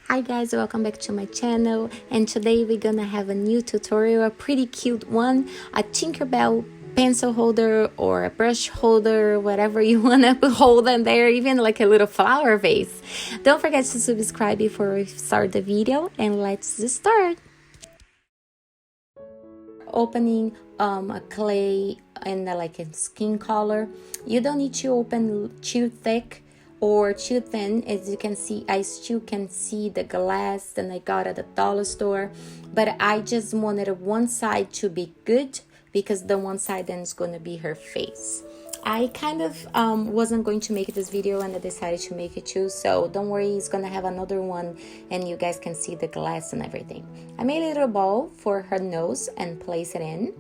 Hi guys, welcome back to my channel, and today we're gonna have a new tutorial, a pretty cute one, a Tinkerbell pencil holder or a brush holder, whatever you wanna hold in there, even like a little flower vase. Don't forget to subscribe before we start the video, and let's just start. Opening a clay and like a skin color, you don't need to open too thick or too thin. As you can see, I still can see the glass that I got at the dollar store, but I just wanted one side to be good because the one side then is going to be her face. I kind of wasn't going to make this video and I decided to make it too, so don't worry, it's gonna have another one and you guys can see the glass and everything. I made a little ball for her nose and place it in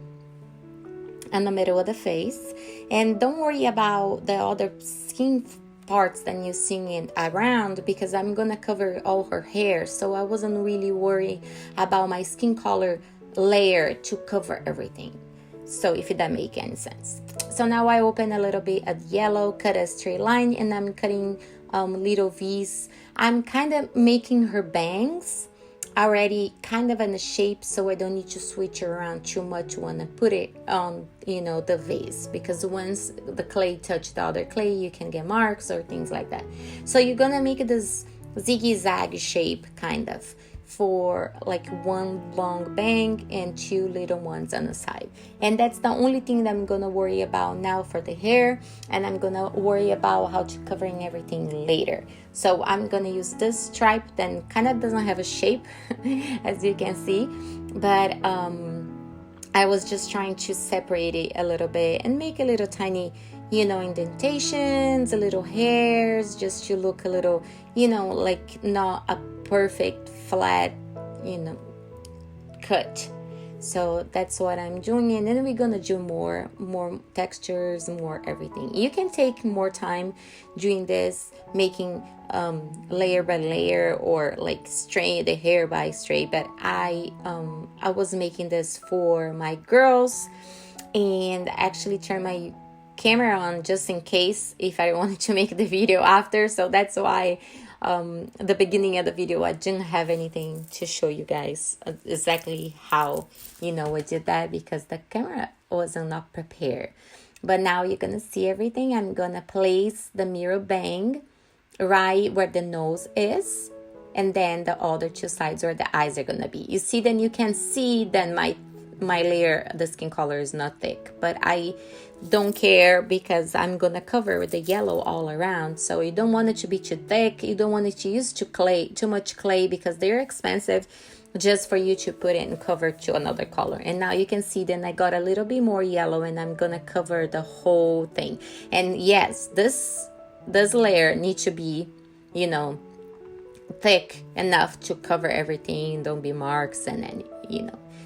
the middle of the face, and don't worry about the other skin parts that you're seeing it around because I'm gonna cover all her hair, so I wasn't really worried about my skin color layer to cover everything. So if that make any sense. So now I open a little bit of yellow, cut a straight line, and I'm cutting little V's. I'm kind of making her bangs already kind of in a shape, so I don't need to switch around too much when I put it on, the vase, because once the clay touch the other clay, you can get marks or things like that. So you're gonna make this zigzag shape kind of for like one long bang and two little ones on the side, and that's the only thing that I'm gonna worry about now for the hair, and I'm gonna worry about how to covering everything later. So I'm gonna use this stripe that kind of doesn't have a shape as you can see, but I was just trying to separate it a little bit and make a little tiny indentations, a little hairs, just to look a little like not a perfect flat cut. So that's what I'm doing, and then we're gonna do more textures, more everything. You can take more time doing this, making layer by layer or like straight the hair by straight, but I was making this for my girls and actually turn my camera on just in case if I wanted to make the video after. So that's why the beginning of the video I didn't have anything to show you guys exactly how I did that, because the camera wasn't not prepared. But now you're gonna see everything. I'm gonna place the mirror bang right where the nose is, and then the other two sides where the eyes are gonna be. You see, then you can see that my layer, the skin color is not thick, but I don't care because I'm gonna cover with the yellow all around. So you don't want it to be too thick, you don't want it to use too much clay because they're expensive, just for you to put it and cover to another color. And now you can see then I got a little bit more yellow and I'm gonna cover the whole thing. And yes, this layer needs to be thick enough to cover everything, don't be marks, and then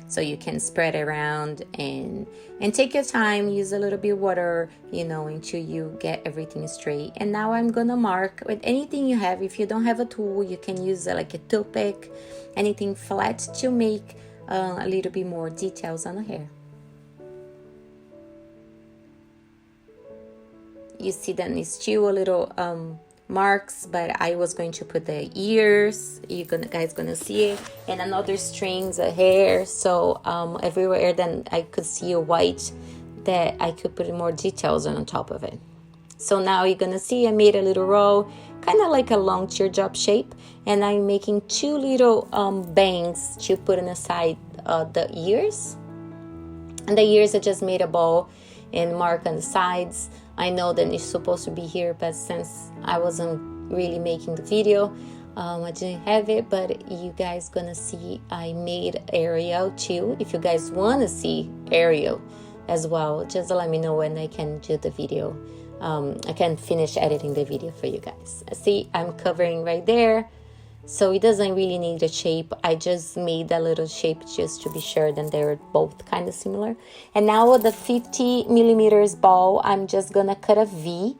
so you can spread around and take your time, use a little bit of water until you get everything straight. And now I'm gonna mark with anything you have. If you don't have a tool, you can use like a toothpick, anything flat, to make a little bit more details on the hair. You see that it's still a little marks, but I was going to put the ears. Guys gonna see it, and another strings of hair. So everywhere then I could see a white that I could put more details on top of it. So now you're gonna see I made a little row, kind of like a long teardrop shape, and I'm making two little bangs to put on the side the ears. And the ears I just made a ball and mark on the sides. I know that it's supposed to be here, but since I wasn't really making the video, I didn't have it. But you guys gonna see I made Ariel too. If you guys want to see Ariel as well, just let me know when I can do the video. I can finish editing the video for you guys. See, I'm covering right there, so it doesn't really need a shape. I just made a little shape just to be sure that they're both kind of similar. And now with the 50 millimeters ball, I'm just gonna cut a V.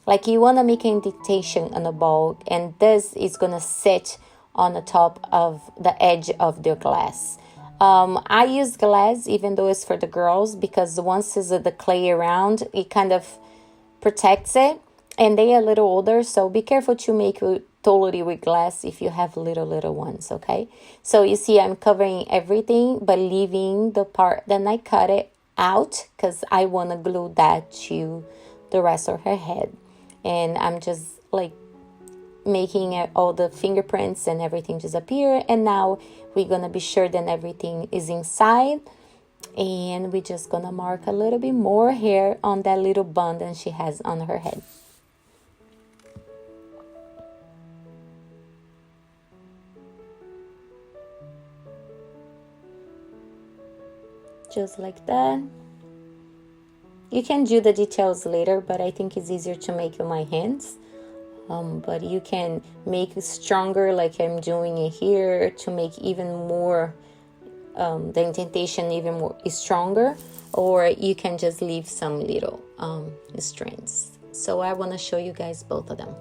Like you want to make an indentation on the ball, and this is gonna sit on the top of the edge of the glass. I use glass even though it's for the girls, because once there's the clay around, it kind of protects it, and they are a little older, so be careful to make totally with glass if you have little ones, okay? So you see I'm covering everything but leaving the part, then I cut it out because I want to glue that to the rest of her head. And I'm just like making it, all the fingerprints and everything disappear. And now we're gonna be sure that everything is inside, and we're just gonna mark a little bit more hair on that little bun that she has on her head. Just like that. You can do the details later, but I think it's easier to make with my hands. But you can make it stronger like I'm doing it here to make even more, the indentation even more stronger, or you can just leave some little strands. So I want to show you guys both of them.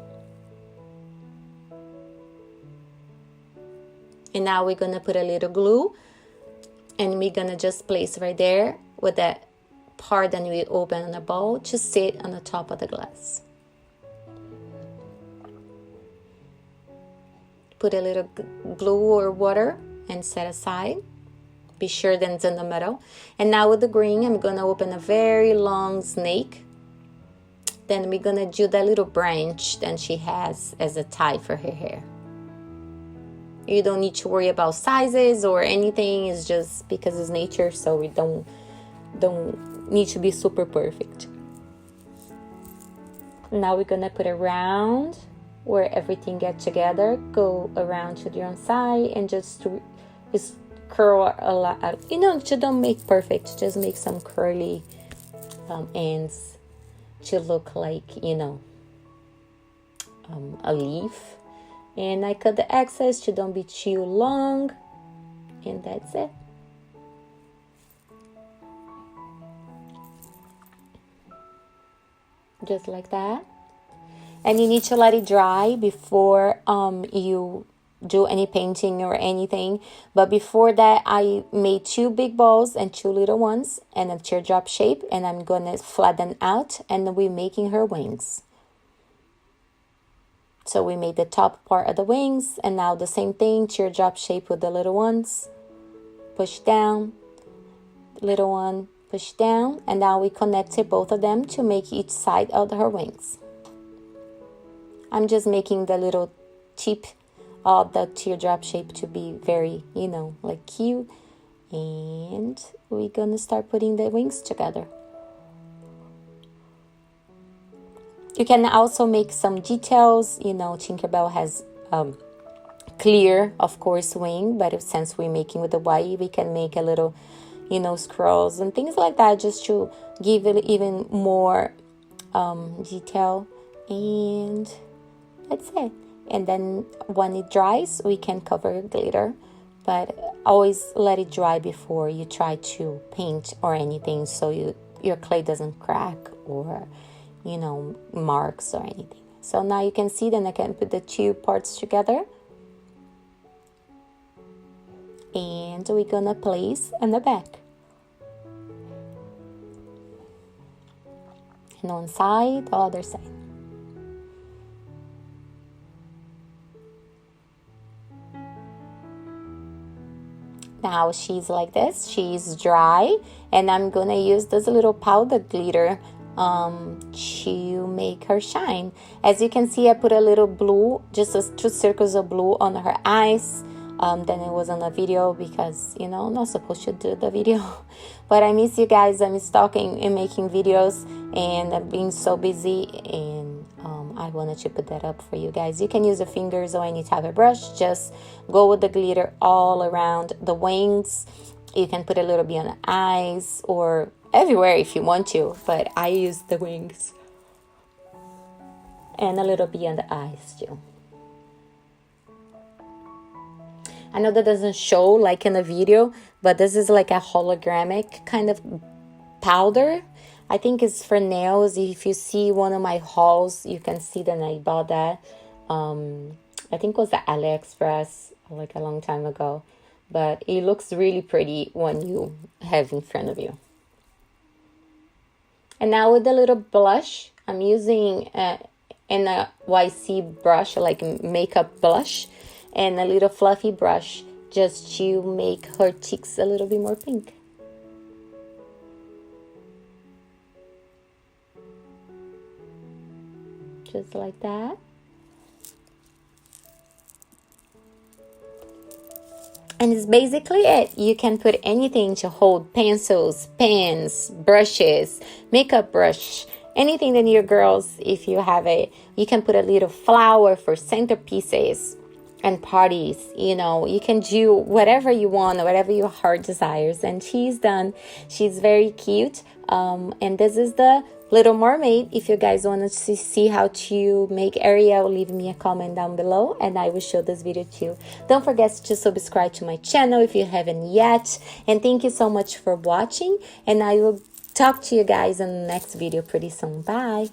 And now we're going to put a little glue, and we're going to just place right there with that part that we open on the bowl to sit on the top of the glass. Put a little glue or water and set aside. Be sure that it's in the middle. And now with the green, I'm going to open a very long snake. Then we're going to do that little branch that she has as a tie for her hair. You don't need to worry about sizes or anything. It's just because it's nature, so we don't need to be super perfect. Now we're going to put around where everything gets together, go around to the other side, and just curl a lot. You know, just don't make perfect, just make some curly ends to look like, you know, a leaf. And I cut the excess to don't be too long, and that's it. Just like that. And you need to let it dry before you do any painting or anything. But before that, I made 2 big balls and 2 little ones and a teardrop shape, and I'm gonna flatten out, and we're making her wings. So we made the top part of the wings, and now the same thing, teardrop shape with the little ones. Push down, little one, push down, and now we connected both of them to make each side of her wings. I'm just making the little tip of the teardrop shape to be very, you know, like cute. And we're gonna start putting the wings together. You can also make some details. You know, Tinkerbell has clear, of course, wing, but since we're making with the white, we can make a little, you know, scrolls and things like that, just to give it even more detail. And that's it. And then when it dries, we can cover it later, but always let it dry before you try to paint or anything, so your clay doesn't crack or, you know, marks or anything. So now you can see, then I can put the 2 parts together, and we're gonna place in the back. And one side, the other side. Now she's like this, she's dry, and I'm gonna use this little powder glitter to make her shine. As you can see, I put a little blue, just 2 circles of blue on her eyes. Then it was on the video because, you know, I'm not supposed to do the video. But I miss you guys. I'm stalking and making videos, and I'm being so busy, and I wanted to put that up for you guys. You can use the fingers or any type of brush. Just go with the glitter all around the wings. You can put a little bit on the eyes or everywhere if you want to, but I use the wings and a little bit on the eyes too. I know that doesn't show like in the video, but this is like a hologramic kind of powder. I think it's for nails. If you see one of my hauls, you can see that I bought that. I think it was at AliExpress like a long time ago, but it looks really pretty when you have in front of you. And now with the little blush, I'm using and a YC brush, like makeup blush, and a little fluffy brush just to make her cheeks a little bit more pink. Just like that. And it's basically it. You can put anything to hold pencils, pens, brushes, makeup brush, anything that your girls, if you have it. You can put a little flower for centerpieces and parties. You know, you can do whatever you want, whatever your heart desires. And she's done. She's very cute. And this is the Little Mermaid. If you guys want to see how to make Ariel, leave me a comment down below and I will show this video too. Don't forget to subscribe to my channel if you haven't yet. And thank you so much for watching. And I will talk to you guys in the next video pretty soon. Bye.